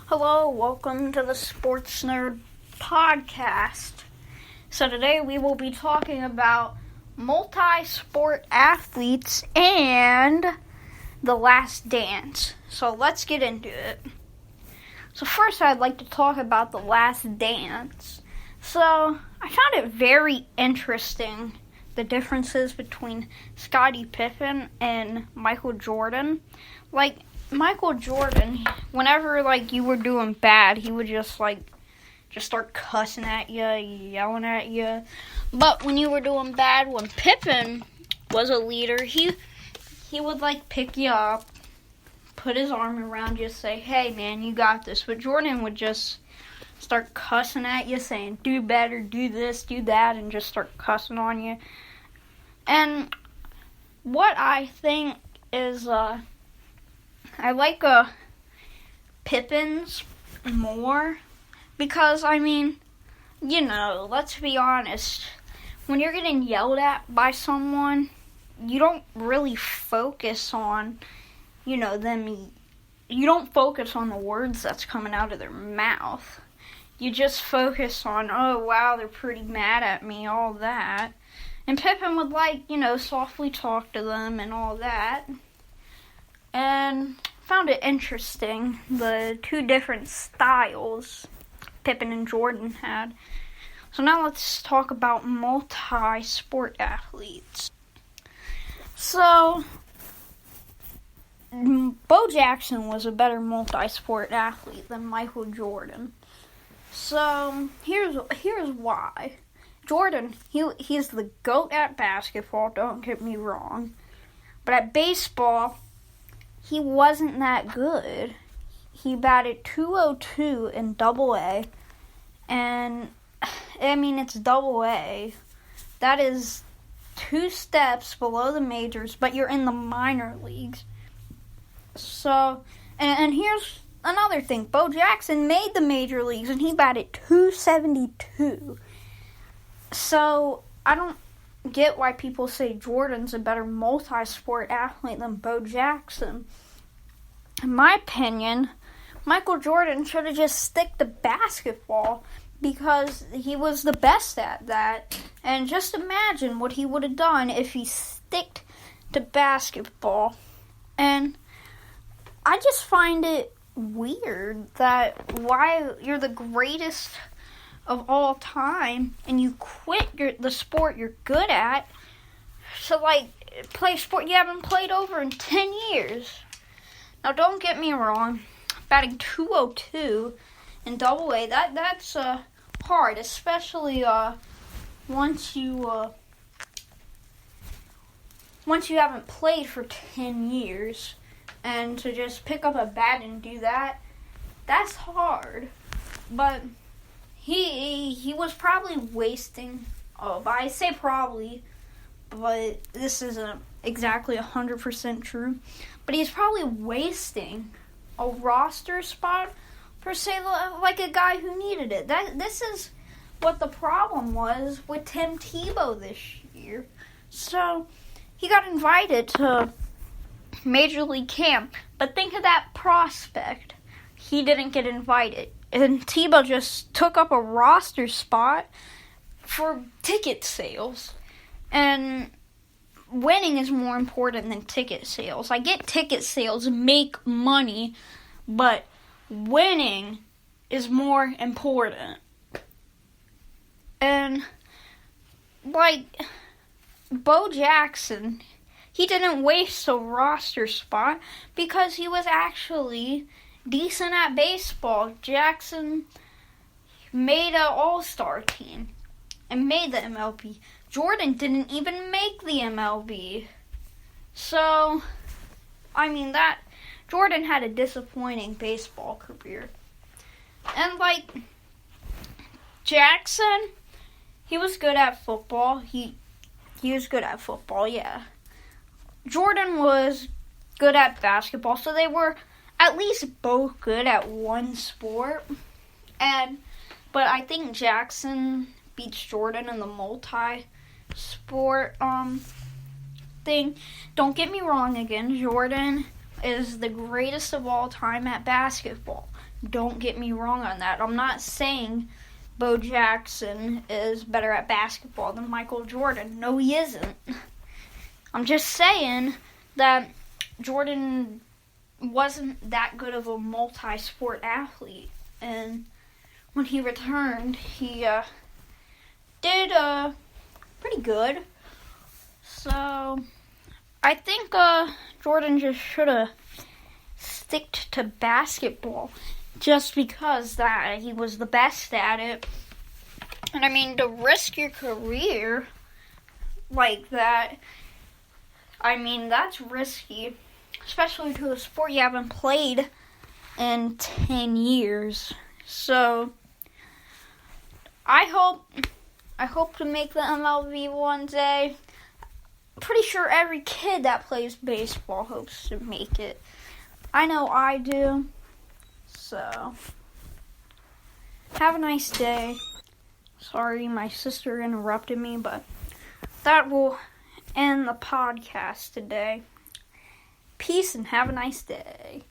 Hello, welcome to the Sports Nerd Podcast. So today we will be talking about multi-sport athletes and The Last Dance. So let's get into it. So first I'd like to talk about The Last Dance. So I found it very interesting, the differences between Scottie Pippen and Michael Jordan. Like, Michael Jordan, whenever, you were doing bad, he would just start cussing at you, yelling at you. But when you were doing bad, when Pippen was a leader, he would, pick you up, put his arm around you, say, hey, man, you got this. But Jordan would just start cussing at you, saying, do better, do this, do that, and just start cussing on you. And what I think is, I like Pippen's more because, let's be honest, when you're getting yelled at by someone, you don't really focus on, them. You don't focus on the words that's coming out of their mouth. You just focus on, oh, wow, they're pretty mad at me, all that. And Pippen would, softly talk to them and all that. And found it interesting, the two different styles Pippen and Jordan had. So now let's talk about multi-sport athletes. So, Bo Jackson was a better multi-sport athlete than Michael Jordan. So, here's why. Jordan, he's the GOAT at basketball, don't get me wrong. But at baseball, he wasn't that good. He batted .202 in Double-A, and, it's Double-A. That is 2 steps below the majors, but you're in the minor leagues. So, and here's another thing. Bo Jackson made the major leagues, and he batted .272. So, I don't get why people say Jordan's a better multi-sport athlete than Bo Jackson. In my opinion, Michael Jordan should have just stick to basketball because he was the best at that. And just imagine what he would have done if he sticked to basketball. And I just find it weird that why you're the greatest of all time and you quit the sport you're good at to play a sport you haven't played over in 10 years. Now don't get me wrong, batting .202 in Double-A, that's hard, especially once you haven't played for 10 years, and to just pick up a bat and do that, that's hard. But he was probably wasting, but I say probably, but this isn't exactly 100% true, but he's probably wasting a roster spot for, say, like a guy who needed it. This is what the problem was with Tim Tebow this year. So, he got invited to Major League Camp, but think of that prospect. He didn't get invited. And Tebow just took up a roster spot for ticket sales. And winning is more important than ticket sales. I get ticket sales make money, but winning is more important. And, Bo Jackson, he didn't waste a roster spot because he was actually decent at baseball. Jackson made an all-star team and made the MLB. Jordan didn't even make the MLB. So, that Jordan had a disappointing baseball career. And, Jackson, he was good at football. He was good at football, yeah. Jordan was good at basketball, so they were at least both good at one sport. But I think Jackson beats Jordan in the multi-sport thing. Don't get me wrong again, Jordan is the greatest of all time at basketball. Don't get me wrong on that. I'm not saying Bo Jackson is better at basketball than Michael Jordan. No, he isn't. I'm just saying that Jordan wasn't that good of a multi-sport athlete. And when he returned, he did pretty good. So I think Jordan just should have sticked to basketball just because that he was the best at it. And I mean, to risk your career like that, I mean, that's risky, especially to a sport you haven't played in 10 years. So I hope to make the MLB one day. Pretty sure every kid that plays baseball hopes to make it. I know I do. So, have a nice day. Sorry, my sister interrupted me, but that will end the podcast today. Peace and have a nice day.